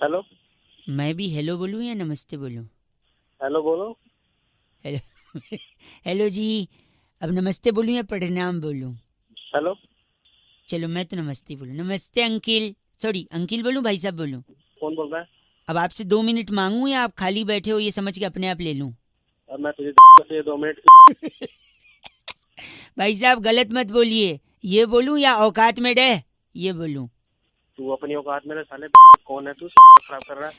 Hello. मैं भी hello बोलूँ या नमस्ते बोलूँ? हेलो बोलो। हेलो हेलो जी। अब नमस्ते बोलूँ या प्रणाम बोलूँ? हेलो। चलो मैं तो नमस्ते बोलूँ। नमस्ते अंकिल। सॉरी अंकिल बोलूँ भाई साहब बोलूँ? कौन बोल रहा है? अब आपसे 2 मिनट मांगूँ या आप खाली बैठे हो ये समझ के अपने आप ले लूँ? अब मैं तुझे से 2 मिनट। भाई साहब गलत मत बोलिए। ये बोलूँ या औकात में रह ये बोलूँ? तू अपनी औकात में रह साले। कौन है तू? खराब कर रहा है।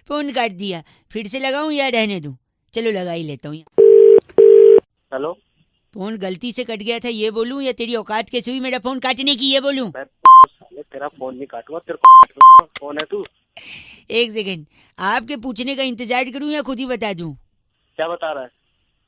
फोन काट दिया। फिर से लगाऊं या रहने दूं? चलो लगा ही लेता हूँ। हेलो। फोन गलती से कट गया था ये बोलूं या तेरी औकात कैसे हुई मेरा फोन काटने की ये बोलूं? मैं साले तेरा फोन नहीं काटूंगा, तेरे को। कौन है तू? एक सेकंड। आपके पूछने का इंतजार करूं या खुद ही बता दूं? क्या बता रहा है?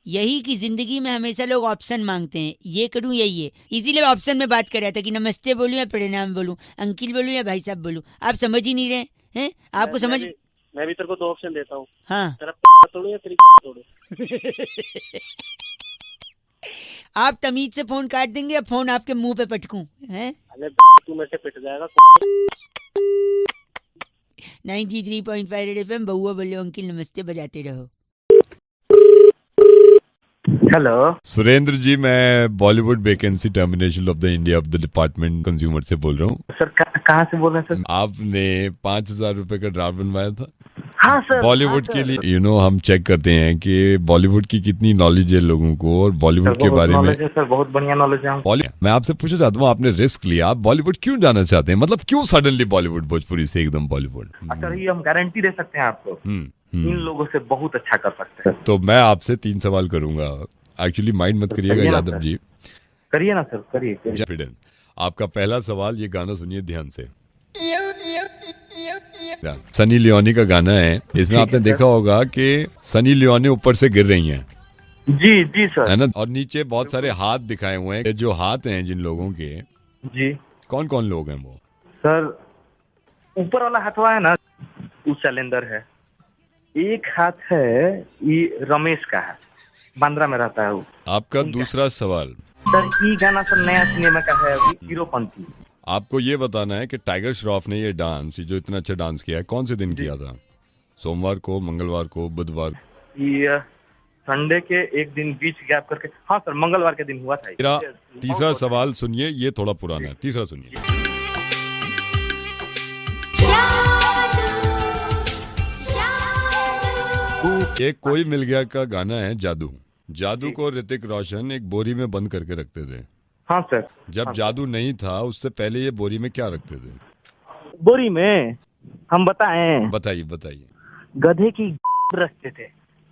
यही कि जिंदगी में हमेशा लोग ऑप्शन मांगते हैं, ये करूं या ये, इसीलिए ऑप्शन में बात कर रहा था कि नमस्ते बोलूं या प्रणाम बोलूं, अंकिल बोलूं या भाई साहब बोलूं। आप समझ ही नहीं रहे हैं। आपको मैं समझ। भी मैं भी तेरे को 2 ऑप्शन देता हूँ। हाँ। तेरा तोड़ू या तेरी तोड़ू? आप तमीज से फोन काट देंगे या फोन आपके मुंह पे पटकूं? हैं? अरे तू मेरे से पिट जाएगा। 93.5 रेड एफएम बउआ बोलो अंकिल नमस्ते बजाते रहो। हेलो सुरेंद्र जी, मैं Bollywood vacancy termination of the India of the department consumer से बोल रहा हूँ। सर, कहाँ से बोल रहे हैं सर? आपने 5,000 रुपए का ड्राफ्ट बनवाया था हाँ सर। बॉलीवुड के लिए। हम चेक करते हैं कि बॉलीवुड की कितनी नॉलेज है लोगों को और बॉलीवुड के बारे में। सर बहुत बढ़िया नॉलेज है। मैं आपसे पूछना चाहता हूँ, आपने रिस्क लिया, आप बॉलीवुड क्यों जाना चाहते हैं? मतलब क्यों सडनली बॉलीवुड, भोजपुरी से एकदम बॉलीवुड? अच्छा, ये हम गारंटी दे सकते हैं आपको, इन लोगों से बहुत अच्छा कर सकते हैं। तो मैं आपसे 3 सवाल करूंगा। एक्चुअली माइंड मत करिएगा यादव जी। करिए ना सर, करिए। आपका पहला सवाल, ये गाना सुनिए ध्यान से। सनी लियोनी का गाना है, इसमें आपने देखा होगा कि सनी लियोनी ऊपर से गिर रही हैं। जी जी सर, है ना? और नीचे बहुत सारे हाथ दिखाए हुए हैं। ये जो हाथ हैं जिन लोगों के, जी कौन कौन लोग हैं वो? सर, ऊपर वाला हाथवा है ना, वो शैलेंद्र है। एक हाथ है, ये रमेश का है, बांद्रा में रहता है वो। आपका दूसरा सवाल सर, ये गाना सर नया सिनेमा का है, हीरोपंती। आपको ये बताना है कि टाइगर श्रॉफ ने ये डांस, जो इतना अच्छा डांस किया है, कौन से दिन किया था? सोमवार को, मंगलवार को, बुधवार? ये संडे के एक दिन बीच गैप करके, हाँ सर, मंगलवार के दिन हुआ था। मेरा तीसरा सवाल सुनिए, ये थोड़ा पुराना है। तीसरा सुनिए। ये कोई मिल गया का गाना है, जादू। जादू को ऋतिक रोशन एक बोरी में बंद करके रखते थे। हाँ सर। जब जादू नहीं था उससे पहले ये बोरी में क्या रखते थे? बोरी में हम बताएं? बताइए बताइए। गधे की रखते थे।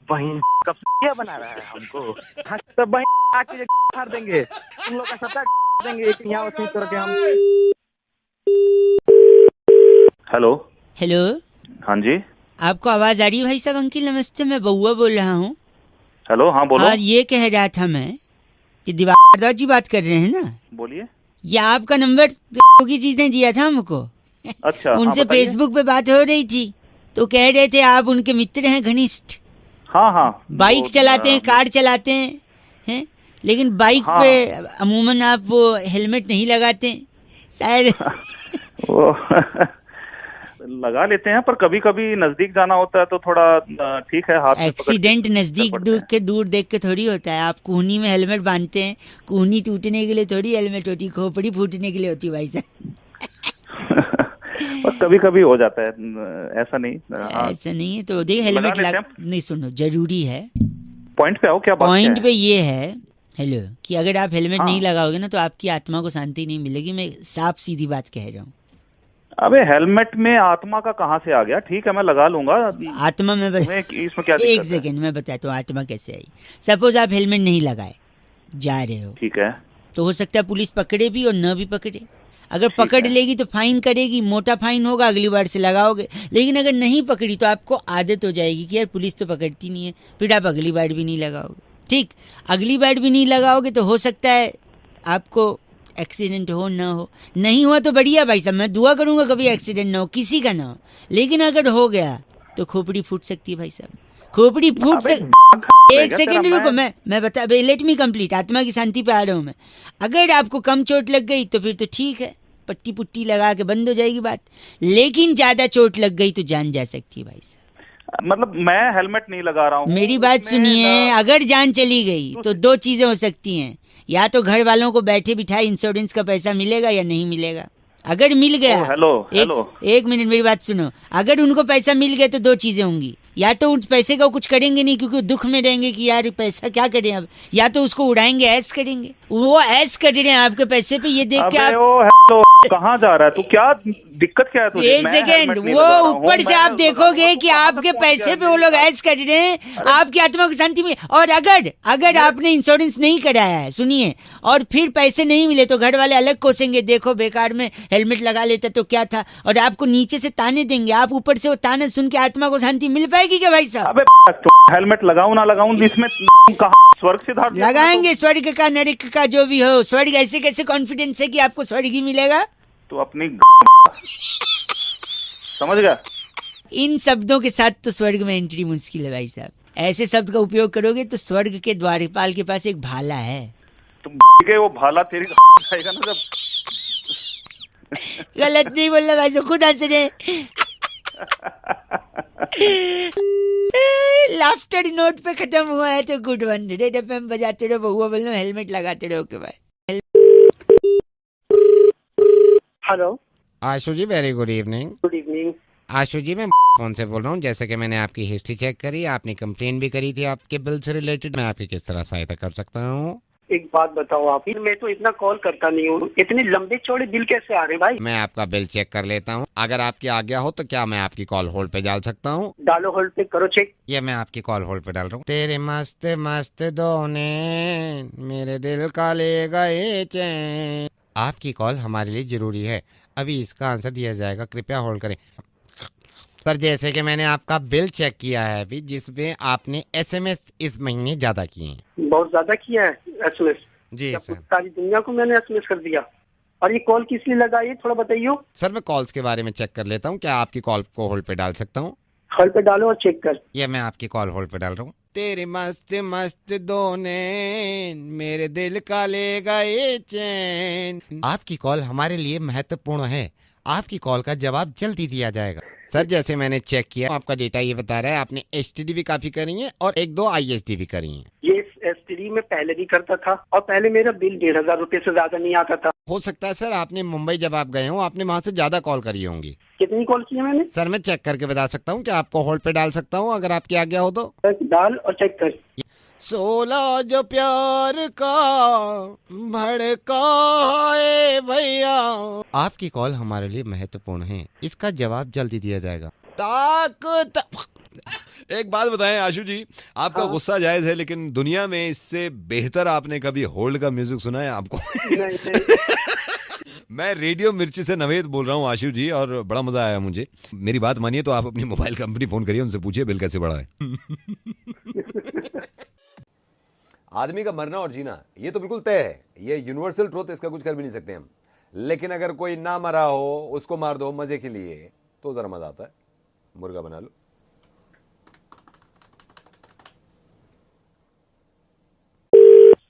वहीं कब क्या बना रहा है हमको? हाँ, तब वहीं आके फाड़ देंगे, तुम लोग का सट्टा देंगे एक यहाँ वसूल करके हम। हेलो। हेलो। हाँ जी। आपको आवाज आ रही है भाई साहब? अंकिल नमस्ते, मैं बउआ बोल रहा हूँ। हेलो। हाँ बोलो। हाँ, ये कह रहा था मैं कि दिवाकर जी बात कर रहे हैं ना? बोलिए। ये आपका नंबर की चीज ने दिया था हमको। अच्छा। उनसे हाँ, बताइए। फेसबुक पे बात हो रही थी तो कह रहे थे आप उनके मित्र हैं घनिष्ठ। हाँ हाँ। बाइक चलाते हैं, कार चलाते हैं, लेकिन बाइक हाँ। पे अमूमन आप वो हेलमेट नहीं लगाते शायद। वो लगा लेते हैं, पर कभी कभी नजदीक जाना होता है तो थोड़ा ठीक है, हाथ में पकड़ के एक्सीडेंट नजदीक पड़ते हैं। दूर देख के थोड़ी होता है। आप कोहनी में हेलमेट बांधते हैं, कोहनी टूटने के लिए थोड़ी हेलमेट होती, खोपड़ी फूटने के लिए होती भाई साहब। और कभी कभी हो जाता है, ऐसा नहीं। हाँ, ऐसा नहीं है तो देख हेलमेट लेते लगा हैं। नहीं, सुनो जरूरी है। पॉइंट पे आओ, क्या बात पॉइंट क्या पे ये है हेलो कि अगर आप हेलमेट हाँ। नहीं लगाओगे ना तो आपकी आत्मा को शांति नहीं मिलेगी। मैं साफ सीधी बात कह रहा हूँ। अबे हेलमेट में आत्मा का कहाँ से आ गया? ठीक है, मैं लगा लूंगा। आत्मा में इसमें क्या एक दिक्कत है? सेकेंड मैं बताता हूँ आत्मा कैसे आई। सपोज आप हेलमेट नहीं लगाए जा रहे हो, ठीक है। तो हो सकता है पुलिस पकड़े भी और न भी पकड़े। अगर पकड़ लेगी तो फाइन करेगी, मोटा फाइन होगा, अगली बार से लगाओगे। लेकिन अगर नहीं पकड़ी तो आपको आदत हो जाएगी कि यार पुलिस तो पकड़ती नहीं है, फिर आप अगली बार भी नहीं लगाओगे। ठीक, अगली बार भी नहीं लगाओगे तो हो सकता है आपको एक्सीडेंट हो ना हो। नहीं हुआ तो बढ़िया भाई साहब, मैं दुआ करूंगा कभी एक्सीडेंट ना हो, किसी का ना हो। लेकिन अगर हो गया तो खोपड़ी फूट सकती है भाई साहब, खोपड़ी फूट सकती। एक सेकेंड रुको, मैं लेट मी कंप्लीट। आत्मा की शांति पे आ रहा हूँ मैं। अगर आपको कम चोट लग गई तो फिर तो ठीक है, पट्टी पुट्टी लगा के बंद हो जाएगी बात। लेकिन ज्यादा चोट लग गई तो जान जा सकती है भाई साहब। मतलब मैं हेलमेट नहीं लगा रहा हूँ। मेरी बात सुनिए, अगर जान चली गई तो दो चीजें हो सकती हैं, या तो घर वालों को बैठे बिठाए इंश्योरेंस का पैसा मिलेगा या नहीं मिलेगा। अगर मिल गया, हेलो एक मिनट मेरी बात सुनो, अगर उनको पैसा मिल गया तो दो चीजें होंगी, या तो उस पैसे का कुछ करेंगे नहीं क्योंकि दुख में रहेंगे कि यार पैसा क्या करें अब, या तो उसको उड़ाएंगे, ऐश करेंगे। वो ऐश कर रहे हैं आपके पैसे पे, ये देख के आप कहाँ जा रहा है तू? क्या दिक्कत क्या है तुझे? एक सेकेंड, वो ऊपर से आप देखोगे कि आपके पैसे पे वो लोग ऐश कर रहे हैं, आपकी आत्मा को शांति मिले। और अगर आपने इंश्योरेंस नहीं कराया है, सुनिए, और फिर पैसे नहीं मिले तो घर वाले अलग कोसेंगे, देखो बेकार में हेलमेट लगा लेता तो क्या था, और आपको नीचे से ताने देंगे। आप ऊपर से वो ताने सुन के आत्मा को शांति मिल पाएगी क्या भाई साहब? अबे हेलमेट लगाऊं ना लगाऊं, इसमें कहाँ स्वर्ग सिद्धार्थ लगाएंगे, स्वर्ग का नरक का जो भी हो। स्वर्ग ऐसे कैसे कॉन्फिडेंस है कि आपको स्वर्ग ही मिलेगा? तो अपनी समझ गया? इन शब्दों के साथ तो स्वर्ग में एंट्री मुश्किल है भाई साहब। ऐसे शब्द का उपयोग करोगे तो स्वर्ग के द्वारपाल के पास एक भाला है, तुम के वो भाला तेरी जाएगा ना जब। गलत नहीं बोलना भाई साहब, खुद हंस रहे। लाफ्टर नोट पे खत्म हुआ है तो गुड वन। रेड एफएम बजाते रहो, बहुआ बोलो, हेलमेट लगाते रहो के भाई। Hello Ashu ji, very good evening. Good evening. Ashu ji, मैं फोन से बोल रहा हूँ। जैसे कि मैंने आपकी हिस्ट्री चेक करी, आपने कंप्लेन भी करी थी आपके बिल से रिलेटेड। मैं आपकी किस तरह सहायता कर सकता हूँ? एक बात बताओ आप, मैं तो इतना कॉल करता नहीं हूँ, इतने लंबे चौड़े बिल कैसे आ रहे भाई? मैं आपका बिल चेक कर लेता हूँ। अगर आपकी आज्ञा हो तो क्या मैं आपकी कॉल होल्ड पे डाल सकता हूँ? डालो होल्ड पे, करो चेक। ये मैं आपकी कॉल होल्ड पे डाल रहा हूँ। तेरे मस्त मस्त दोने मेरे दिल का ले गए चैन। आपकी कॉल हमारे लिए जरूरी है, अभी इसका आंसर दिया जाएगा, कृपया होल्ड करें। सर, जैसे कि मैंने आपका बिल चेक किया है अभी, जिसमें आपने एसएमएस इस महीने ज्यादा किए हैं। बहुत ज्यादा किया है एसएमएस? जी सर। सारी दुनिया को मैंने एसएमएस कर दिया। और ये कॉल किस लिए लगाई है, थोड़ा बताइए। सर, मैं कॉल्स के बारे में चेक कर लेता हूँ, क्या आपकी कॉल को होल्ड पे डाल सकता हूँ? होल्ड पे डालो और चेक कर। ये मैं आपकी कॉल होल्ड पे डाल रहा हूँ। तेरे मस्त मस्त दोने मेरे दिल का ले गए चैन। आपकी कॉल हमारे लिए महत्वपूर्ण है, आपकी कॉल का जवाब जल्दी दिया जाएगा। सर, जैसे मैंने चेक किया, आपका डेटा ये बता रहा है आपने एसटीडी भी काफी करी है और 1-2 आईएसडी भी करी है। ये एसटीडी में पहले भी करता था और पहले मेरा बिल 1500 रुपए से ज्यादा नहीं आता था। हो सकता है सर, आपने मुंबई जब आप गए हो आपने वहाँ से ज्यादा कॉल करी होंगी। कितनी कॉल की है मैंने? सर, मैं चेक करके बता सकता हूँ, क्या आपको होल्ड पे डाल सकता हूँ अगर आपकी आज्ञा हो तो? डाल और चेक कर। 16 जो प्यार का भड़का है भैया। आपकी कॉल हमारे लिए महत्वपूर्ण है, इसका जवाब जल्दी दिया जाएगा। एक बात बताएं आशु जी, आपका गुस्सा जायज है, लेकिन दुनिया में इससे बेहतर आपने कभी होल्ड का म्यूजिक सुना है आपको? नहीं। मैं रेडियो मिर्ची से नवेद बोल रहा हूँ आशु जी, और बड़ा मजा आया मुझे। मेरी बात मानिए तो आप अपनी मोबाइल कंपनी फोन करिए, उनसे पूछिए बिल कैसे बढ़ा है। आदमी का मरना और जीना ये तो बिल्कुल तय है, ये यूनिवर्सल ट्रूथ, इसका कुछ कर भी नहीं सकते हम। लेकिन अगर कोई ना मरा हो, उसको मार दो मजे के लिए, तो जरा मजा आता है। मुर्गा बना लो।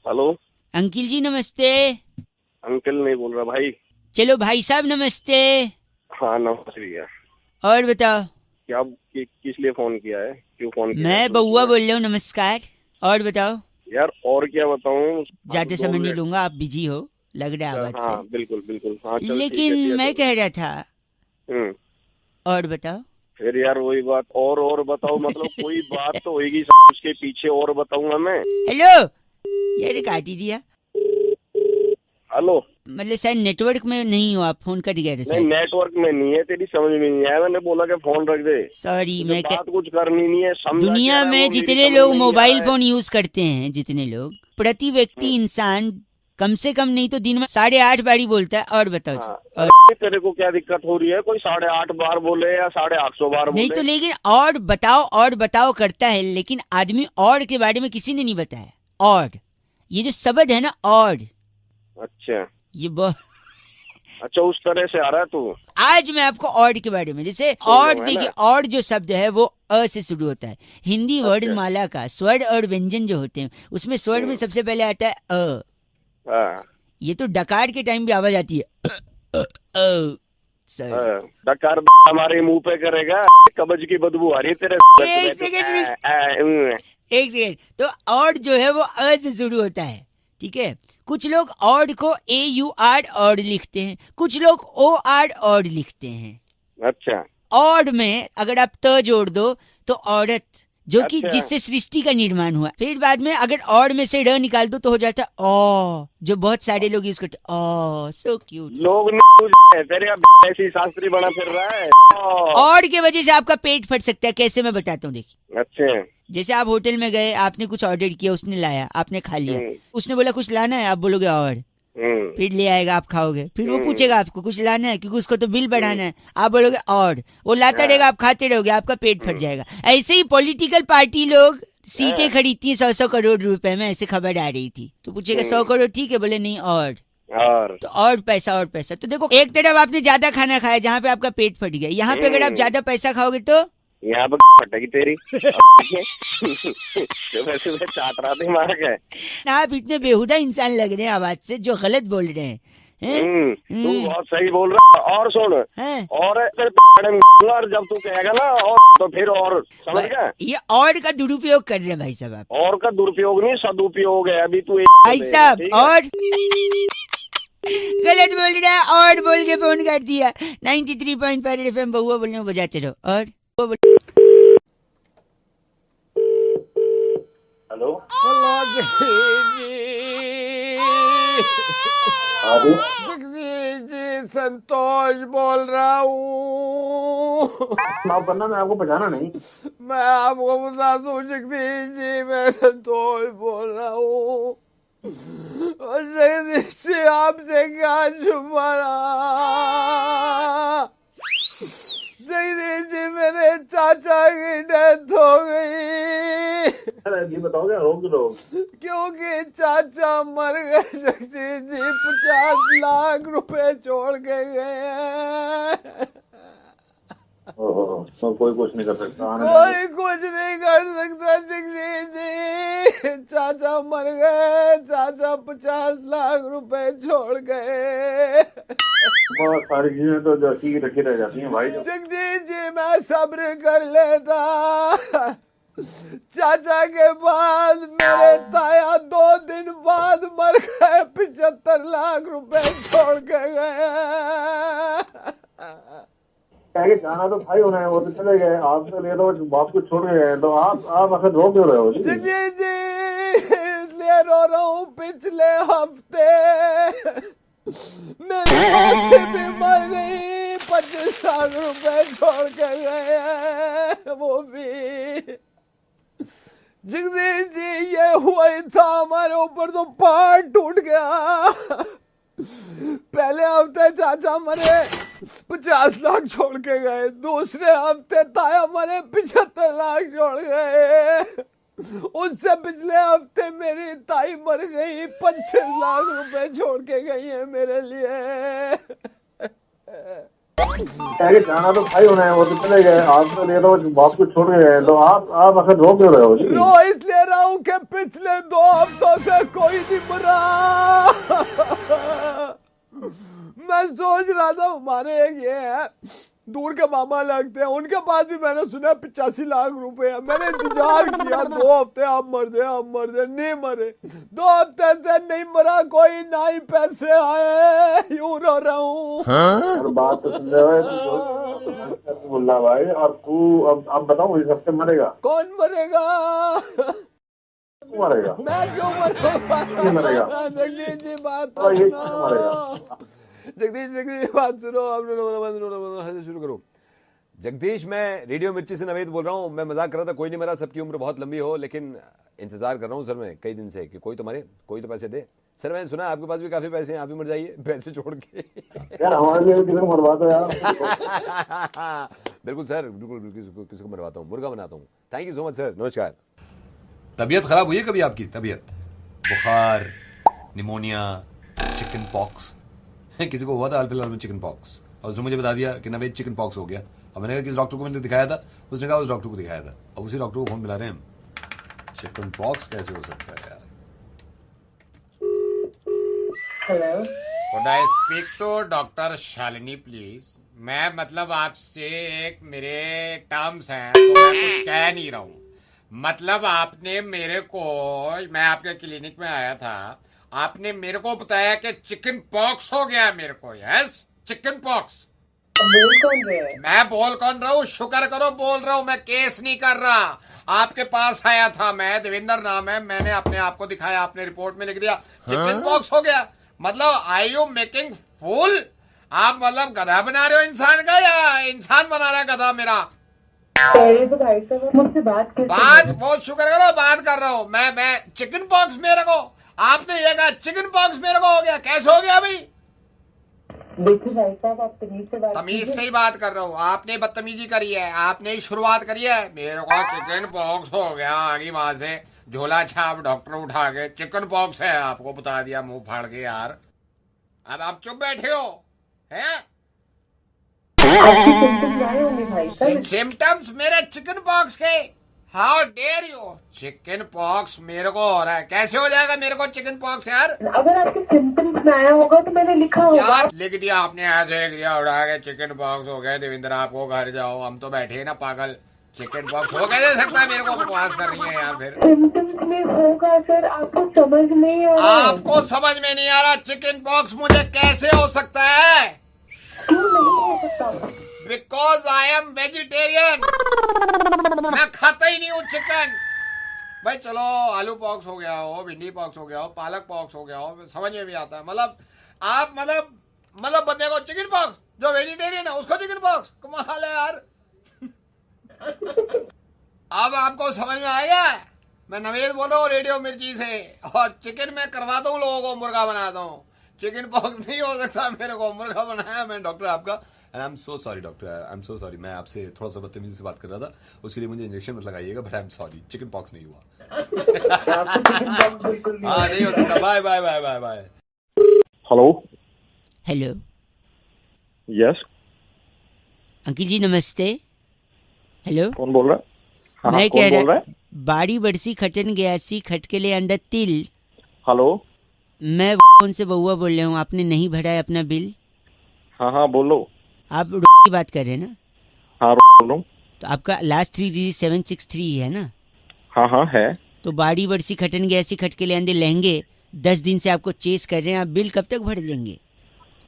हेलो अंकिल जी नमस्ते। अंकल नहीं बोल रहा भाई। चलो भाई साहब नमस्ते। हाँ नमस्ते भैया। और बताओ क्या किस लिए फोन किया है, क्यों फोन किया? मैं बउआ बोल रहा हूँ, नमस्कार। और बताओ यार, और क्या बताऊँ? ज्यादा समय नहीं लूंगा, आप बिजी हो लग रहा है आवाज हाँ से। बिल्कुल बिल्कुल। हाँ चल, लेकिन ठीक है, मैं कह रहा था, और बताओ। फिर यार वही बात, और बताओ, मतलब कोई बात तो होगी उसके पीछे, और बताऊंगा मैं। हेलो, यार काट ही दिया। हेलो, मतलब शायद नेटवर्क में नहीं हो आप, फोन कट गया था। नहीं नेटवर्क में नहीं है, तेरी समझ में नहीं आया, मैंने बोला कि फोन रख दे। सॉरी, मैं बात कुछ करनी नहीं है, समझा दुनिया क्या है, में वो जितने मेरी लोग समझ में मोबाइल नहीं फोन यूज करते हैं, जितने लोग, प्रति व्यक्ति इंसान कम से कम नहीं तो दिन में 8.5 बारी बोलता है। और बताओ हाँ। और तेरे को क्या दिक्कत हो रही है? कोई 850 बार बोले या 850 बार बोले? नहीं तो, लेकिन और बताओ करता है, लेकिन आदमी और के बारे में किसी ने नहीं बताया। और ये जो शब्द है ना, और अच्छा ये बहुत अच्छा उस तरह से आ रहा है तू। आज मैं आपको और के बारे में, जैसे और देखिए, और जो शब्द है वो अ से शुरू होता है। हिंदी वर्णमाला का स्वर और व्यंजन जो होते हैं, उसमें स्वर में सबसे पहले आता है अ। हाँ। ये तो डकार के टाइम भी आवाज आती है सॉरी। डकार हमारे मुंह पे करेगा, कब्ज की बदबू आ रही है तेरे। एक सेकेंड। तो ऑड जो है वो अ से शुरू होता है, ठीक है। कुछ लोग ऑड को AUR ऑड लिखते हैं, कुछ लोग OR ऑड लिखते हैं। अच्छा, ऑड में अगर आप त जोड़ दो तो औरत, जो कि अच्छा। जिससे सृष्टि का निर्माण हुआ। फिर बाद में अगर ऑड में से र निकाल दो तो हो जाता है ओ, जो बहुत सारे लोग यूज करते हैं। ओ सो क्यूट। लोग तेरे ऐसी शास्त्री बना फिर रहा है। ऑड के वजह से आपका पेट फट सकता है। कैसे, मैं बताता हूँ, देखिए। अच्छा, जैसे आप होटल में गए, आपने कुछ ऑर्डर किया, उसने लाया, आपने खा लिया, उसने बोला कुछ लाना है, आप बोलोगे और, फिर ले आएगा, आप खाओगे, फिर वो पूछेगा आपको कुछ लाना है क्योंकि उसको तो बिल बढ़ाना है, आप बोलोगे और, वो लाता रहेगा, आप खाते रहोगे, आपका पेट फट जाएगा। ऐसे ही पॉलिटिकल पार्टी लोग सीटें खरीदती हैं 100-100 करोड़ रुपए में, ऐसे खबर आ रही थी। तो पूछेगा 100 करोड़ ठीक है, बोले नहीं और तो और पैसा। तो देखो, एक तरफ आपने ज्यादा खाना खाया जहाँ पे आपका पेट फट गया, यहाँ पे अगर आप ज्यादा पैसा खाओगे तो यहाँ पर फटेगी तेरी। तो वैसे मैं चाट रहा था मार के। आप इतने बेहुदा इंसान लग रहे हैं आवाज से, जो गलत बोल रहे हैं। तू बहुत सही बोल रहा है। और सुन, और जब तू कहेगा ना और, तो फिर और, समझ गया? ये और का दुरुपयोग कर रहे हैं भाई साहब आप। और का दुरुपयोग नहीं, सदुपयोग है। अभी तू भाई साहब और गलत बोल रहा है, और बोल के फोन कर दिया। 93.5 FM बहुआ बोलने में बजाते रहो। और हेलो, जगदीश जी, संतोष बोल रहा हूँ। माफ करना, मैं आपको पहचाना नहीं। मैं आपको बता दूं जगदीश जी, मैं संतोष बोल रहा हूँ। और जगदीश जी, आपसे क्या छुपाना। जगदीश जी, मेरे चाचा की डेथ हो गई। ये बताओगे रोक दो, क्योंकि चाचा मर गए जगदीश जी, 50 लाख रुपए छोड़ के गए हैं। तो कोई कुछ नहीं कर सकता। कोई कुछ नहीं कर सकता जगदीश जी, चाचा मर गए। चाचा 50 लाख रुपए छोड़ गए। बहुत सारी चीजें तो जैसी रखी रह जाती हैं भाई। जगदीश जी, मैं सब्र कर लेता। चाचा के बाद मेरे ताया 2 दिन बाद मर गए, 75 लाख रुपए छोड़ के गए। जाना तो भाई होना है, वो तो चले गए। आप तो ले लो, बाप को छोड़ के गए, तो आप आखिर रो क्यों रहे हो? जगदीश जी, इसलिए रो रहा हूँ। पिछले हफ्ते मेरी मौसी भी मर गई, 25 लाख रुपए छोड़ के गए हैं, वो भी। जगदीश जी, ये हुआ ही था हमारे ऊपर, तो पहाड़ टूट गया। पहले हफ्ते चाचा मरे, 50 लाख छोड़ के गए। दूसरे हफ्ते ताया मरे, 75 लाख छोड़ गए। उससे पिछले हफ्ते मेरी ताई मर गई, 25 लाख रुपए छोड़ के गई है मेरे लिए। जाना तो भाई होना है, वो तो चले गए। आप तो ले लो, बाप को छोड़ के गए, तो आप आखिर रो क्यों रहे हो? रो इसलिए रहा हूँ कि पिछले 2 हफ्तों से कोई नहीं मरा। मैं सोच रहा था, हमारे एक ये है, दूर के मामा लगते हैं, उनके पास भी मैंने सुना 85 लाख रुपए है। मैंने इंतजार किया 2 हफ्ते, आप मर दे, नहीं मरे। 2 हफ्ते से नहीं मरा कोई, ना ही पैसे आए, यूं रो रहा हूँ। और बात तो सुन रहे मुल्ला भाई, और तू अब बताओ, इस हफ्ते मरेगा? कौन मरेगा? मरेगा? मैं क्यों मरेगा? जगदीश जी, बात मरेगा। जगदीश बात सुनो, शुरू करो। जगदीश, मैं रेडियो मिर्ची से नवेद बोल रहा हूँ। मैं मजाक कर रहा था, कोई नहीं मरा, सबकी उम्र बहुत लंबी हो, लेकिन इंतजार कर रहा हूँ सर मैं कई दिन से कि कोई तो मरे, कोई तो पैसे दे। सर मैंने सुना आपके पास भी काफी पैसे हैं, आप भी मर जाइए पैसे छोड़ के। यार हमारे लिए किसी को मरवा दो यार। बिल्कुल सर, बिल्कुल किसी को मरवाता हूँ, मुर्गा बनाता हूँ। Thank you so much sir, नमस्कार। तबीयत खराब हुई है कभी आपकी? तबीयत, बुखार, निमोनिया, चिकन पॉक्स? किसी को हुआ था हाल फिलहाल में चिकन पॉक्स, और उसने मुझे बता दिया कि नवेद चिकन पॉक्स हो गया। अब मैंने कहा किस डॉक्टर को मैंने दिखाया था? उसने कहा उस डॉक्टर को दिखाया था। अब उसी डॉक्टर को फोन मिला रहे हैं हम। चिकन पॉक्स कैसे हो सकता है यार? Hello, Could I speak to doctor Shalini please? मैं मतलब आपसे एक मेरे टर्म्स हैं तो मैं कुछ कह नहीं रहा हूँ। मतलब आपने मेरे को, मैं आपके क्लिनिक में आया था, आपने मेरे को बताया कि चिकन पॉक्स हो गया मेरे को। Yes, chicken pox. मैं बोल कौन रहा हूँ? शुक्र करो बोल रहा हूँ, मैं केस नहीं कर रहा। आपके पास आया था मैं, देवेंद्र नाम है, मैंने अपने आप को दिखाया, आपने रिपोर्ट में लिख दिया चिकन पॉक्स हो गया। मतलब आई यू मेकिंग फूल? आप मतलब गधा बना रहे हो इंसान का, या इंसान बना रहा है गधा मेरा? मुझसे बात बहुत शुक्र करो, बात कर रहा हूँ मैं चिकन पॉक्स मेरे को, आपने ये कहा चिकन पॉक्स मेरे को हो गया, कैसे हो गया भाई? देखिए भाई साहब, आप तमीज से ही बात कर रहा हूँ, आपने बदतमीजी करी है, आपने ही शुरुआत करी है। मेरे को चिकन पॉक्स हो गया, आगे वहां से झोला छाप डॉक्टर उठा के चिकन पॉक्स है आपको बता दिया मुंह फाड़ के। यार अब आप चुप बैठे हो हैं? सिम्टम्स मेरे चिकन पॉक्स के? How dare you! Chicken pox मेरे को हो रहा है, कैसे हो जाएगा मेरे को चिकन पॉक्स यार? अगर आपके सिम्टम्स में आया होगा तो मैंने लिखा होगा। यार लिख दिया आपने, ऐसे लिख दिया उड़ा के चिकन पॉक्स हो गया देवेंद्र, आपको घर जाओ, हम तो बैठे हैं ना पागल। चिकन पॉक्स हो कैसे सकता है? मेरे को बकवास कर रही है यार। फिर सिम्टम्स में होगा सर, आपको समझ नहीं आ रहा। आपको समझ में नहीं आ रहा चिकन पॉक्स मुझे कैसे हो सकता है? क्यों नहीं हो सकता? बिकॉज आई एम वेजिटेरियन, मैं खाता ही नहीं हूँ चिकन। भाई चलो आलू पॉक्स हो गया हो, भिंडी पॉक्स हो गया हो, पालक पॉक्स हो गया हो, समझ में भी आता है। मतलब आप मतलब बंदे को चिकन पॉक्स, जो वेजिटेरियन है उसको चिकन पॉक्स, कमाल है यार। अब आपको समझ में आ गया? मैं नवेद बोल रहा हूँ रेडियो मिर्ची से, और चिकन मैं करवाता हूँ लोगों को, मुर्गा बनाता हूँ। चिकन पॉक्स नहीं हो सकता मेरे को, मुर्गा बनाया मैं डॉक्टर आपका। I am so sorry doctor, I am so sorry, मैं आपसे थोड़ा सा बदतमीजी से बात कर रहा था, उसके लिए मुझे इंजेक्शन मत लगाइएगा, but I am sorry, chicken pox नहीं हुआ। हाँ नहीं हो सकता। Bye bye bye bye bye. Hello hello yes, uncle ji नमस्ते। हेलो, कौन बोल रहा है? हाँ, मैं कौन कह बोल रहा रहा, है? बाड़ी बरसी खटन गयासी खटकेले अंदर तिल। हेलो, मैं उनसे बउआ बोल रहा हूँ, आपने नहीं भरा है अपना बिल। हाँ बोलो। आप की बात कर रहे हैं ना? हाँ बोल रहा हूँ। तो आपका लास्ट 3 डिजिट 763 है ना? हाँ है। तो बाड़ी बरसी खटन गयासी खटकेले अंदर लहंगे 10 दिन से आपको चेस कर रहे हैं, आप बिल कब तक भर देंगे?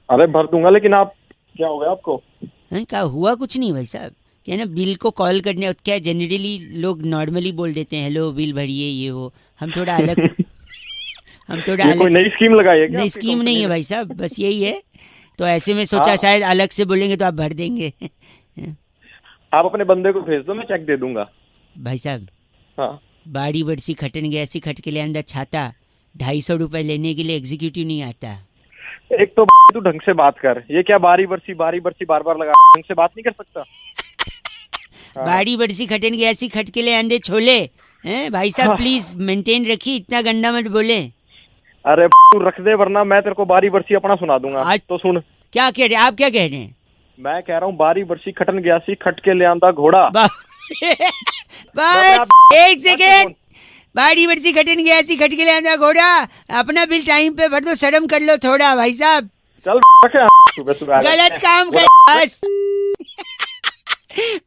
अरे भर दूंगा, लेकिन आप क्या हो गया आपको? क्या हुआ? कुछ नहीं भाई साहब, क्या ना बिल को कॉल करने, क्या जनरली लोग नॉर्मली बोल देते हैं हेलो बिल भरिए ये वो, हम थोड़ा अलग हम थोड़ा अलग। कोई नई स्कीम लगाई है क्या? नई स्कीम नहीं है भाई साहब, बस यही है। तो ऐसे में सोचा शायद अलग से बोलेंगे तो आप भर देंगे। आप अपने बंदे को भेज दो, मैं चेक दे दूंगा। भाई साहब, हाँ, बाड़ी बरसी खटन गया ऐसी खट के लिए अंदर छाता 250 रुपए लेने के लिए एग्जीक्यूटिव नहीं आता। एक तो तू ढंग से बात कर, ये क्या बारी बरसी बार बार लगा, ढंग से बात नहीं कर सकता? बाड़ी बरसी खटन गया ऐसी खट के लिए अंदर छोले हैं भाई साहब, प्लीज मेंटेन रखिए, इतना गंदा मत बोले। अरे तू रख दे, वरना मैं तेरे को बारी बरसी अपना सुना दूंगा। आज तो सुन, क्या कह रहे हैं आप? क्या कह रहे हैं? मैं कह रहा हूँ बारी बरसी खटन गया सी खट के ले आंदा घोड़ा। बस एक सेकेंड, बाड़ी बरसी खटन गया सी खट के ले आंदा घोड़ा, अपना बिल टाइम पे भर दो, शर्म कर लो थोड़ा भाई साहब। चल सुबह गलत काम कर बस।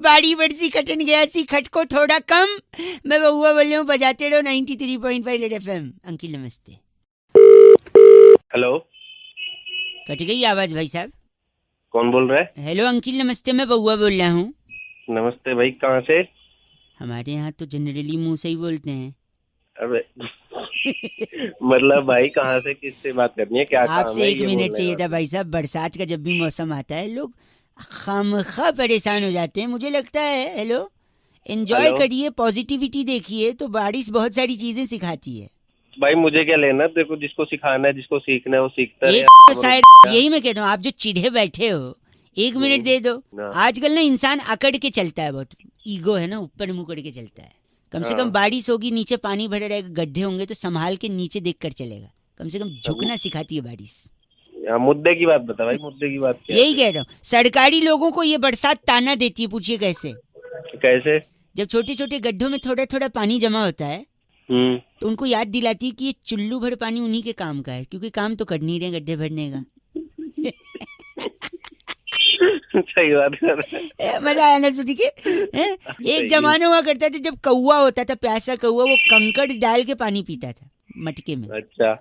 बाड़ी बरसी खटन गया सी खट को थोड़ा कम। मैं बउआ बोल रहा हूँ, बजाते रहो 93.5 रेड एफएम। अंकिल नमस्ते। हेलो, कट गई आवाज भाई साहब। कौन बोल रहा है? हेलो अंकिल नमस्ते, मैं बउआ बोल रहा हूँ। नमस्ते भाई, कहाँ से? हमारे यहाँ तो जनरली मुंह से ही बोलते हैं। अबे मतलब भाई कहाँ से, किससे बात करनी है, क्या काम है? आपसे 1 मिनट चाहिए था भाई साहब। बरसात का जब भी मौसम आता है लोग खामखा परेशान हो जाते हैं, मुझे लगता है। हेलो, एंजॉय करिए, पॉजिटिविटी देखिए, तो बारिश बहुत सारी चीजें सिखाती है। भाई मुझे क्या लेना, देखो जिसको सिखाना है, जिसको सीखना है वो सीखता है। तो शायद यही मैं कह रहा हूँ, आप जो चिढ़े बैठे हो 1 मिनट दे दो। आजकल ना इंसान अकड़ के चलता है, बहुत ईगो है ना, ऊपर मुंह करके चलता है। कम से कम बारिश होगी, नीचे पानी भरे रहेगा, गड्ढे होंगे तो संभाल के नीचे देख कर चलेगा। कम से कम झुकना सिखाती है बारिश। मुद्दे की बात बता भाई, मुद्दे की बात क्या? यही कह रहा हूँ, सरकारी लोगों को ये बरसात ताना देती है। पूछिए कैसे? कैसे? जब छोटे छोटे गड्ढों में थोड़ा थोड़ा पानी जमा होता है तो उनको याद दिलाती है कि ये चुल्लू भर पानी उन्हीं के काम का है, क्योंकि काम तो कर नहीं रहे गड्ढे भरने का। सही बात कर रहे हैं। मजा आया ना सुन के? एक जमाना हुआ करता था जब कौवा होता था, प्यासा कौवा, वो कंकड़ डाल के पानी पीता था मटके में। अच्छा,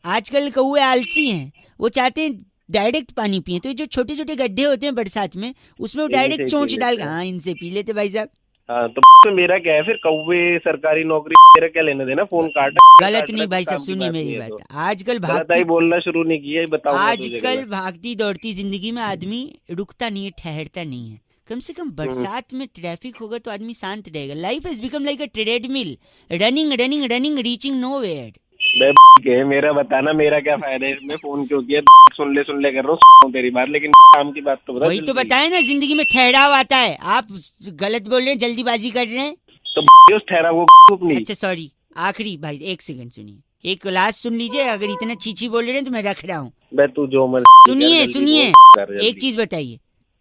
आजकल कौवे आलसी हैं, वो चाहते हैं डायरेक्ट पानी पिए। तो ये जो छोटे छोटे गड्ढे होते हैं बरसात में, उसमें वो डायरेक्ट चोंच डाल, हाँ इनसे पी लेते भाई साहब। हाँ तो मेरा क्या है फिर? कौवे सरकारी नौकरी, मेरा क्या लेने देना? फोन काट। गलत नहीं भाई साहब, सुनिए मेरी बात। आजकल भागती, बोलना शुरू नहीं किया, बताओ। आजकल भागती दौड़ती जिंदगी में आदमी रुकता नहीं है, ठहरता नहीं है। कम से कम बरसात में ट्रैफिक होगा तो आदमी शांत रहेगा। Life has become like a treadmill, running running running, reaching nowhere. मेरा बताना, मेरा क्या फायदा है इसमें? फोन क्यों किया? सुन ले कर रहा हूँ तेरी बात, लेकिन काम की बात तो बता। वही तो बताए ना, जिंदगी में ठहराव आता है। आप गलत बोल रहे हैं, जल्दीबाजी कर रहे हैं। तो उस ठहराव को अच्छा सॉरी, आखिरी भाई 1 सेकंड सुनिए, एक लास्ट सुन लीजिए। अगर इतना चीची बोल रहे हैं तो मैं रख रहा हूँ। तू जो सुनिए एक चीज बताइए।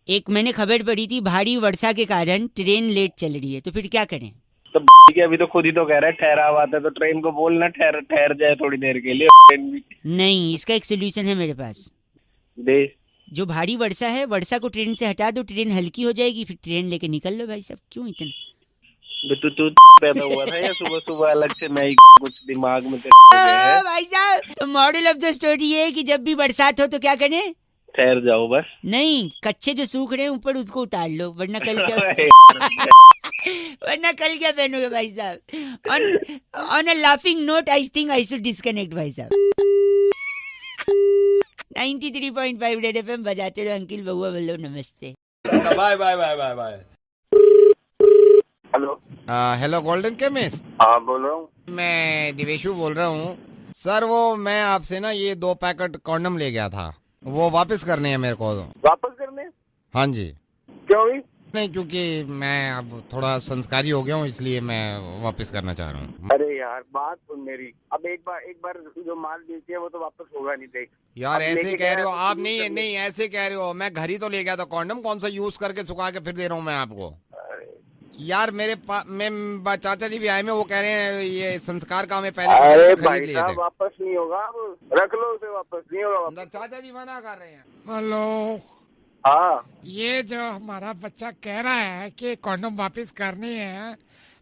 एक मैंने खबर पढ़ी थी, भारी वर्षा के कारण ट्रेन लेट चल रही है, तो फिर क्या करें? तो अभी तो खुद ही तो कह रहा है ठहराव आता है, तो ट्रेन को बोलना ठहर जाए थोड़ी देर के लिए। नहीं, इसका एक सोल्यूशन है मेरे पास। दे। जो भारी वर्षा है, वर्षा को ट्रेन से हटा दो, ट्रेन हल्की हो जाएगी, फिर ट्रेन लेके निकल लो भाई साहब। क्यों इतना? तू पैदा हुआ था या सुबह सुबह अलग से मैं कुछ दिमाग में भाई साहब? तो मॉडल ऑफ द स्टोरी ये है कि जब भी बरसात हो तो क्या करें? ठहर जाओ बस। नहीं, कच्चे जो सूख रहे हैं ऊपर उसको उतार लो, वरना कल क्या वरना कल क्या पहनोगे भाई साहब? On a laughing note I think I should disconnect भाई साहब। 93.5 रेड एफएम बजाते रहो। अंकिल बउआ बोलो नमस्ते। Bye bye bye bye bye. Hello. Hello golden chemist. हाँ बोल रहा हूँ। मैं दिवेशु बोल रहा हूँ सर। वो मैं आपसे ना ये 2 पैकेट कॉन्डम ले गया था, वो वापस करने हैं मेरे को। वापस करने? हाँ जी। क्यों भी? नहीं, क्योंकि मैं अब थोड़ा संस्कारी हो गया हूँ, इसलिए मैं वापस करना चाह रहा हूँ। अरे यार बात सुन मेरी, अब एक बार जो माल बेचे है वो तो वापस होगा नहीं। देख यार, ऐसे कह रहे हो आप? नहीं ऐसे कह रहे हो। मैं घर ही तो ले गया था कॉन्डम, कौन सा यूज करके सुखा के फिर दे रहा हूँ मैं आपको। यार मेरे मैं चाचा जी भी आए में, वो कह रहे हैं ये संस्कार का हमें पहले। अरे भाई साहब वापस नहीं होगा, रख लो उसे, वापस नहीं होगा। चाचा जी मना कर रहे हैं। हेलो। हाँ, ये जो हमारा बच्चा कह रहा है कि कॉन्डम वापस करनी है,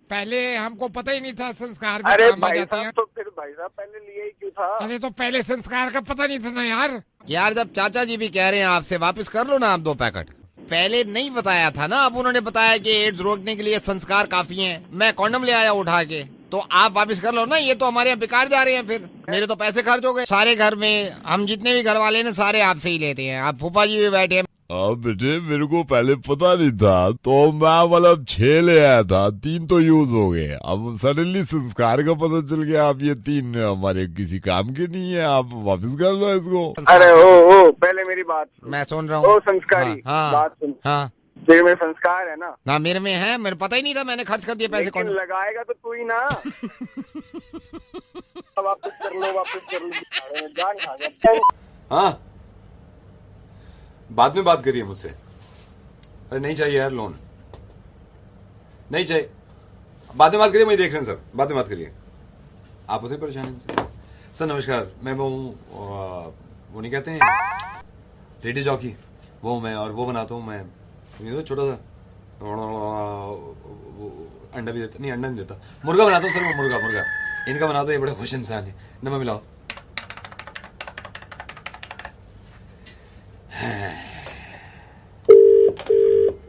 पहले हमको पता ही नहीं था संस्कार में काम आ जाते हैं। तो फिर भाई साहब पहले लिए ही क्यों था? अरे तो पहले संस्कार का पता नहीं था ना यार। यार जब चाचा जी भी कह रहे हैं आपसे, वापस कर लो ना आप 2 पैकेट। पहले नहीं बताया था ना, अब उन्होंने बताया कि एड्स रोकने के लिए संस्कार काफी हैं। मैं कॉन्डम ले आया उठा के, तो आप वापस कर लो ना। ये तो हमारे यहाँ बेकार जा रहे हैं, फिर मेरे तो पैसे खर्च हो गए सारे। घर में हम जितने भी घर वाले हैं सारे आपसे ही लेते हैं। आप फूफा जी भी बैठे हैं। बेटे मेरे को पहले पता नहीं था, तो मैं मतलब 6 ले आया था, 3 तो यूज हो गए। अब सडनली संस्कार का पता चल गया, आप ये 3 हमारे किसी काम के नहीं है, आप वापस कर लो इसको। अरे ओ पहले मेरी बात मैं सुन रहा हूँ। संस्कारी हाँ, बात सुन। हाँ तेरे में संस्कार है ना? ना मेरे में है, मेरे पता ही नहीं था, मैंने खर्च कर दिए पैसे। कौन लगाएगा तो तू ही ना। वापस कर लो जान खा गया। हाँ बाद में बात करिए मुझसे। अरे नहीं चाहिए यार लोन, नहीं चाहिए, बाद में बात करिए। मुझे देख रहे हैं सर, बाद में बात करिए। आप होते परेशान सर। नमस्कार, मैं वो हूँ, वो नहीं कहते हैं रेडियो जॉकी, वो मैं, और वो बनाता हूँ मैं तो छोटा सा अंडा भी देता, नहीं अंडा नहीं देता, मुर्गा बनाता हूँ सर। मैं मुर्गा इनका बनाता हूँ। ये बड़े खुश इंसान है। नंबर मिलाओ।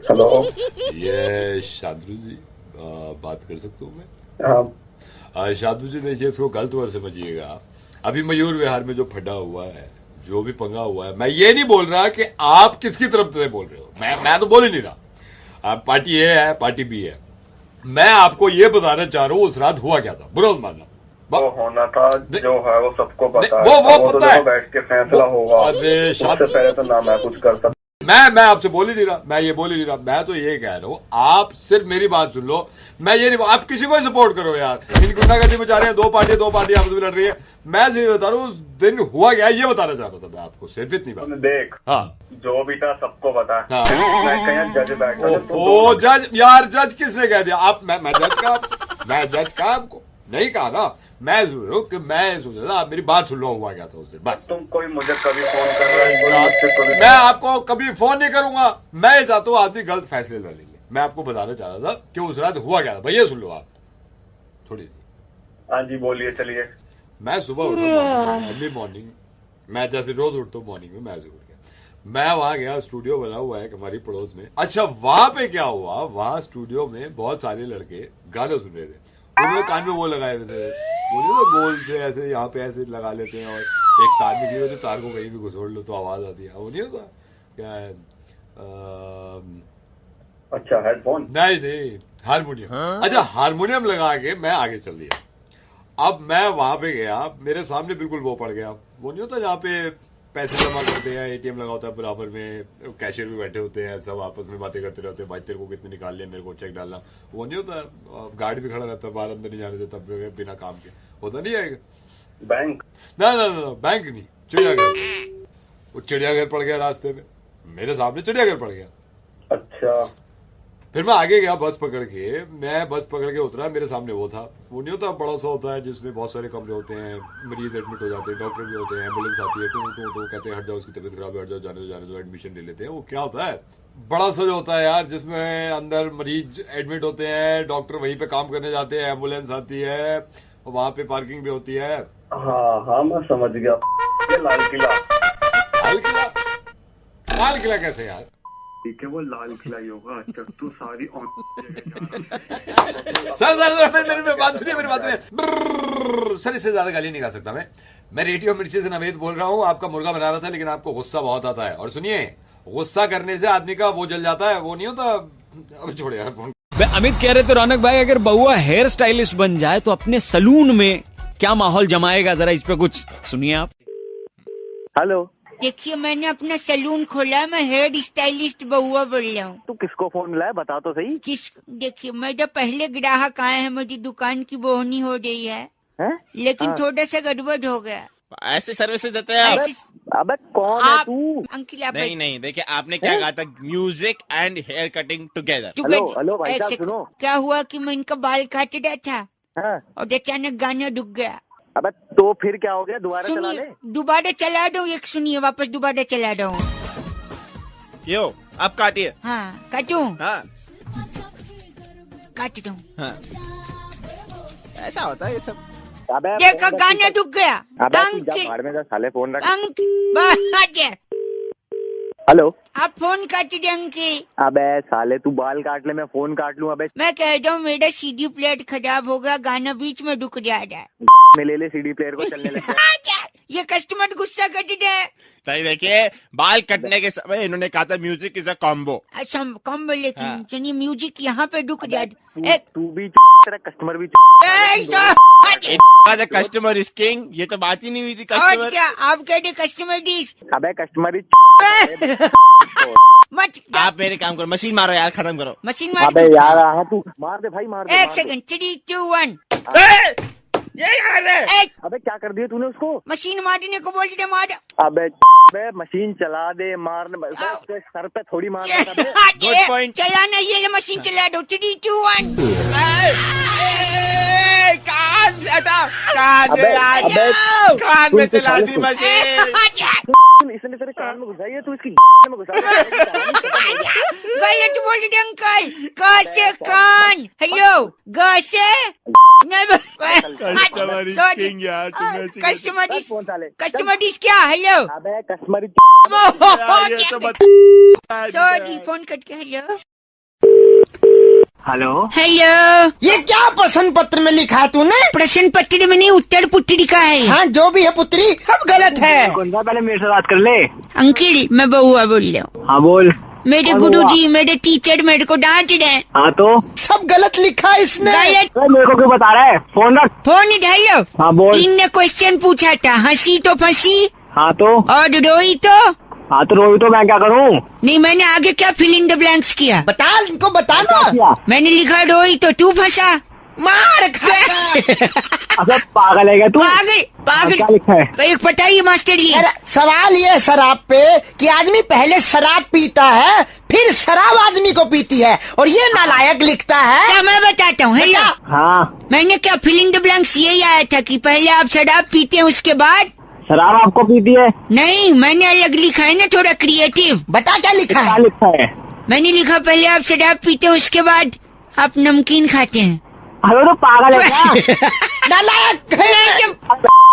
हेलो, ये शांतनु जी बात कर सकता हूँ मैं? हाँ शांतनु जी देखिए, इसको गलत मत समझिएगा। अभी मयूर विहार में जो फटा हुआ है, जो भी पंगा हुआ है, मैं ये नहीं बोल रहा कि आप किसकी तरफ से बोल रहे हो। मैं तो बोल ही नहीं रहा। आप पार्टी ए है, पार्टी बी है। मैं आपको ये बताना चाह रहा हूँ उस रात हुआ क्या था। बुरा मत मानना। वो होना था जो है वो सबको पता है। वो पता है, बैठ के फैसला होगा। उससे पहले तो ना मैं कुछ कर सकता। मैं आपसे बोल ही नहीं रहा, मैं ये बोल ही नहीं रहा। मैं तो ये कह रहा हूँ, आप सिर्फ मेरी बात सुन लो। मैं ये नहीं, आप किसी को ही सपोर्ट करो यार। इन गुंडागर्दी में जा रहे हैं, 2 पार्टी आपस में लड़ रही है। मैं सिर्फ बता रहा हूँ उस दिन हुआ क्या, ये बताना चाह रहा था मैं आपको, सिर्फ इतनी बात। देख, हाँ जो भी था सबको बता। हाँ। मैं जज बैठा। ओ जज यार, जज किसने कह दिया? आप मैं जज का आपको नहीं कहा ना। मैं सोच रहा था आप मेरी बात सुन लो, हुआ क्या था उसे, बस। तुम कोई मुझे कभी फोन कर रहा है, मैं आपको कभी फोन नहीं करूंगा। मैं चाहता हूँ आदमी गलत फैसले ले लेंगे। मैं आपको बताना चाह रहा था कि उस रात हुआ क्या था। भैया सुन लो आप थोड़ी सी। हाँ जी बोलिए, चलिए। मैं सुबह उठा अर्ली मॉर्निंग, मैं जैसे रोज उठता हूँ मॉर्निंग में, मैं जरूर गया। मैं वहां गया, स्टूडियो बना हुआ है हमारी पड़ोस में। अच्छा वहां पे क्या हुआ, वहां स्टूडियो में बहुत सारे लड़के गाने सुन रहे थे। उन्होंने कान में वो लगाए हुए थे, वो गोल से ऐसे यहाँ पे ऐसे लगा लेते हैं और एक तार निकली हुई, तार को कहीं भी घुसोड़ लो तो आवाज आती है। वो नहीं होता क्या है, अच्छा हेडफोन? नहीं हारमोनियम। अच्छा हारमोनियम लगा के मैं आगे चल दिया। अब मैं वहां पे गया, मेरे सामने बिल्कुल वो पड़ गया, वो नहीं होता जहाँ पे पैसे जमा करते हैं, एटीएम लगा होता है बराबर में, कैशियर भी बैठे होते हैं, सब आपस में बातें करते रहते हैं, भाई तेरे को कितने निकाल लिया, मेरे को चेक डालना। वो नहीं होता, गार्ड भी खड़ा रहता है बाहर, अंदर नहीं जाने देता बिना काम के, होता नहीं है बैंक? ना बैंक नहीं, चिड़ियाघर। वो चिड़ियाघर पड़ गया रास्ते में, मेरे सामने चिड़ियाघर पड़ गया। अच्छा फिर मैं आगे गया बस पकड़ के, मैं बस पकड़ के उतरा, मेरे सामने वो था, वो नहीं होता बड़ा सा होता है जिसमें बहुत सारे कमरे होते हैं, मरीज एडमिट हो जाते हैं, डॉक्टर भी होते हैं, एम्बुलेंस आती है, टू कहते हैं हट जाओ, उसकी तबीयत खराब है, हट जाओ, जाने दो, एडमिशन ले लेते हैं। वो क्या होता है, बड़ा सा जो होता है यार, जिसमें अंदर मरीज एडमिट होते हैं, डॉक्टर वहीं पे काम करने जाते हैं, एम्बुलेंस आती है, वहां पे पार्किंग भी होती है। हाँ मैं समझ गया, लाल किला। लाल किला कैसे यार? ठीक है वो लाल किला ही होगा। अच्छा तू सारी सर मेरी बात सुनिए। सर इससे ज्यादा गाली नहीं गा सकता मैं रेडियो मिर्ची से नवेद बोल रहा हूँ। आपका मुर्गा बना रहा था, लेकिन आपको गुस्सा बहुत आता है। और सुनिए, गुस्सा करने से आदमी का वो जल जाता है, वो नहीं होता। अब छोड़े यार फोन। अमित कह रहे थे रौनक भाई, अगर बउआ हेयर स्टाइलिस्ट बन जाए तो अपने सलून में क्या माहौल जमाएगा, जरा इस पे कुछ सुनिए आप। हेलो, देखिए मैंने अपना सैलून खोला है, मैं हेयर स्टाइलिस्ट बउआ बोल रहा हूँ। तू किसको फोन मिला है, बता तो सही। देखिए मेरे पहले ग्राहक आए हैं, मेरी दुकान की बोहनी हो रही है, लेकिन थोड़ा सा गड़बड़ हो गया। ऐसे सर्विसेज देते हैं आप? अबे कौन है तू? अंकिल आप नहीं देखिए, आपने क्या कहा था, music and hair cutting together. Hello भाई साहब सुनो। क्या हुआ कि मैं इनका बाल काट रहा था और अचानक गाना रुक गया। अबे तो फिर क्या हो गया, दोबारा चला ले। दोबारा चला दो, एक सुनिए, वापस दोबारा चला रहा हूँ। यो आप काटिए। हाँ काटूं? हाँ काट दूं। हाँ ऐसा होता है ये सब। देखा गाना रुक गया। साले फोन रख। हेलो, आप फोन काट दे अंकिल। अबे साले तू बाल काट ले, मैं फोन काट लूं। अबे मैं कह रहा हूँ मेरा सीडी प्लेयर खराब हो गया, गाना बीच में रुक जा रहा है। में ले सीडी प्लेयर को, चलने लग। ये कस्टमर गुस्सा कर दे। सही देखिए, बाल कटने के समय इन्होंने कहा था म्यूजिक इज अ कॉम्बो। अच्छा कॉम्बो, लेकिन चलिए म्यूजिक यहाँ पे रुक जा। तू भी तेरा कस्टमर भी। कस्टमर इज किंग, ये तो बात ही नहीं हुई थी। कस्टमर क्या आप कह रहे, कस्टमर डिस। अबे कस्टमर मत। आप मेरे काम करो, मशीन मारो यार, खत्म करो मशीन मार। अबे यार तू मार दे भाई, मार दे। एक सेकंड, 3, 2, 1। अबे क्या कर दिया तूने उसको? मशीन मारने को बोल दे, मार। अबे मशीन चला दे, मारने सर पे थोड़ी मार। चलाना, ये मशीन चला दो। 3, 2, 1। कान में चला दी मशीन। इसने तेरे कान में घुसाई है, तू इसकी में घुसा। गलत बोल दे अंकल। ग से कान। हेलो, ग से कस्टमर डिस क्या? हेलो अबे कस्टमर सॉरी, फोन कट के। हेलो हेलो, ये क्या प्रश्न पत्र में लिखा है तूने? प्रश्न पत्र में नहीं, उत्तर पुत्री का है। हाँ जो भी है पुत्री, सब गलत है। पहले मेरे से बात कर ले। अंकिल मैं बउआ बोल रहा हूँ। हाँ बोल। मेरे गुरुजी, मेरे टीचर मेरे को डांट रहे। हाँ तो सब गलत लिखा है इसने। मेरे को क्यों बता रहा है? फोन रख। फोन इधर लो। हाँ बोल। इनने क्वेश्चन पूछा था, हंसी तो फंसी। हाँ तो। और रोई तो। हाँ तो रोई तो मैं क्या करूँ? नहीं, मैंने आगे क्या फिल इन द ब्लैंक्स किया, बता इनको, बताना। मैंने लिखा रोई तो तू फंसा। मार खा। अच्छा पागल है क्या तू? पागल क्या लिखा है? एक बताइए मास्टर जी। सवाल ये शराब पे कि आदमी पहले शराब पीता है फिर शराब आदमी को पीती है और ये नालायक लिखता है। क्या मैं बताता हूँ? हेलो। हाँ मैंने क्या फिलिंग द ब्लैंक्स यही आया था कि पहले आप शराब पीते हैं उसके बाद शराब आपको पीती है? नहीं, मैंने अलग लिखा है ना, थोड़ा क्रिएटिव। बता क्या लिखा है? क्या लिखा है? मैंने लिखा पहले आप शराब पीते हैं उसके बाद आप नमकीन खाते हैं। अरे तो पागल है क्या? नालायक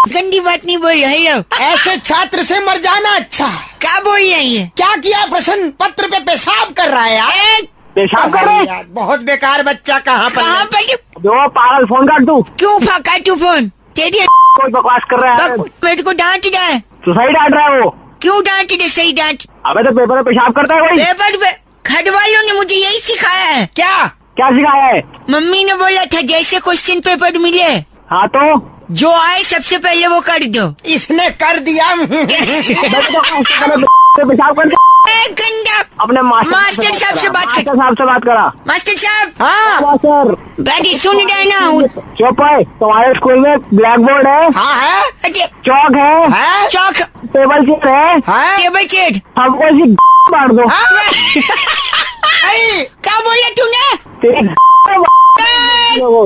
गंदी बात नहीं बोल रहे हो। ऐसे छात्र से मर जाना अच्छा। क्या बोल रहे हैं? क्या किया प्रश्न पत्र पे पेशाब कर रहा है यार? पेशाब कर रहे हैं? बहुत बेकार बच्चा। कहाँ पर जो पागल फोन काट तू। क्यों काटू फोन? तेरी कोई बकवास कर रहा है। मेरे को डांट रहा है। तो सही डांट रहा है वो। क्यों डांट रहे? सही डांट। अबे तो पेपर में पेशाब करता है कोई? पेपर पे घर वालों ने मुझे यही सिखाया है। क्या सिखाया है? मम्मी ने बोला था जैसे क्वेश्चन पेपर मिले, हाँ तो जो आए सबसे पहले वो कर दो। इसने कर दिया। पेशाब कर गंदा। अपने मास्टर साहब से बात कर। साहब से बात करा। मास्टर साहब। हाँ सर। बैठी सुन रहे ना। चुप है। तुम्हारे स्कूल में ब्लैक बोर्ड है? हाँ है। अच्छा चौक है? चौक। टेबल चेयर है? Table chair. हमको ऐसी मार दो। क्या बोला तूने?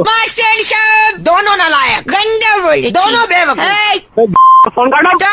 मास्टर साहब दोनों नालायक, गंदा बोले, दोनों बेवकूफ। फोन काटो।